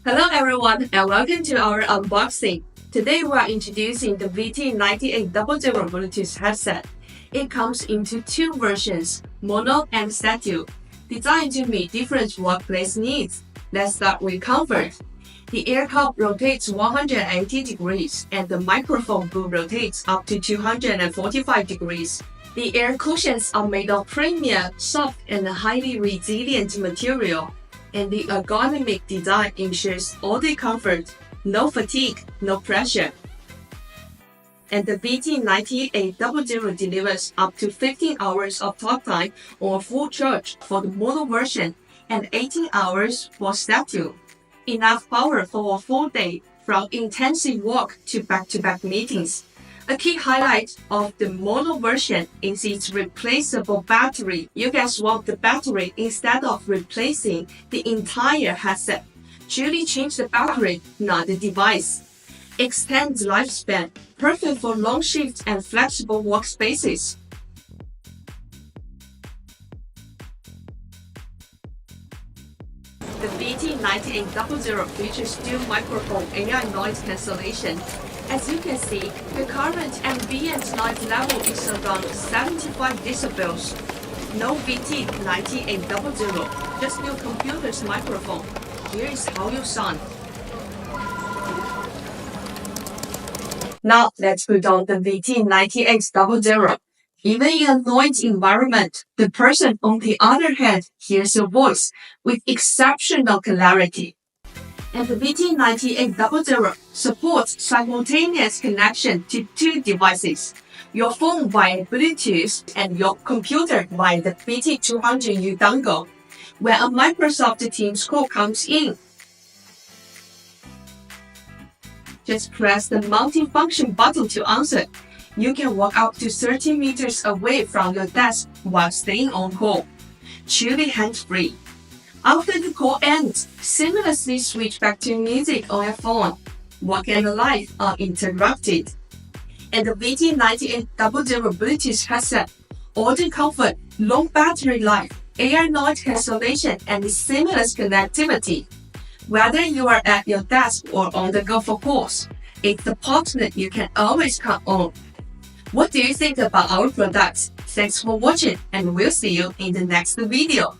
Hello everyone and welcome to our unboxing. Today we are introducing the VT9800 Bluetooth headset. It comes into two versions, mono and stereo, designed to meet different workplace needs. Let's start with comfort. The ear cup rotates 180 degrees and the microphone boom rotates up to 245 degrees. The ear cushions are made of premium, soft and highly resilient material, and the ergonomic design ensures audio comfort, no fatigue, no pressure. And the VT9800 delivers up to 15 hours of talk time on full charge for the mono version and 18 hours for stereo. Enough power for a full day from intensive work to back-to-back meetings. A key highlight of the mono version is its replaceable battery. You can swap the battery instead of replacing the entire headset. Truly change the battery, not the device. Extends lifespan, perfect for long shifts and flexible workspaces. The VT9800 features dual microphone AI noise cancellation. As you can see, the current ambient noise level is around 75 decibels. No VT9800, just your computer's microphone. Here is how you sound. Now let's put on the VT9800. Even in a noisy environment, the person on the other hand hears your voice with exceptional clarity. And the VT9800 supports simultaneous connection to two devices, your phone via Bluetooth and your computer via the BT200U dongle. When a Microsoft Teams call comes in, just press the multi-function button to answer. You can walk up to 30 meters away from your desk while staying on call. Truly hands-free. After the call ends, seamlessly switch back to music on your phone. Work and life are interrupted. And the VT9800 Bluetooth headset, audio comfort, long battery life, AI noise cancellation, and seamless connectivity. Whether you are at your desk or on the go for calls, it's the partner you can always count on. What do you think about our products? Thanks for watching, and we'll see you in the next video.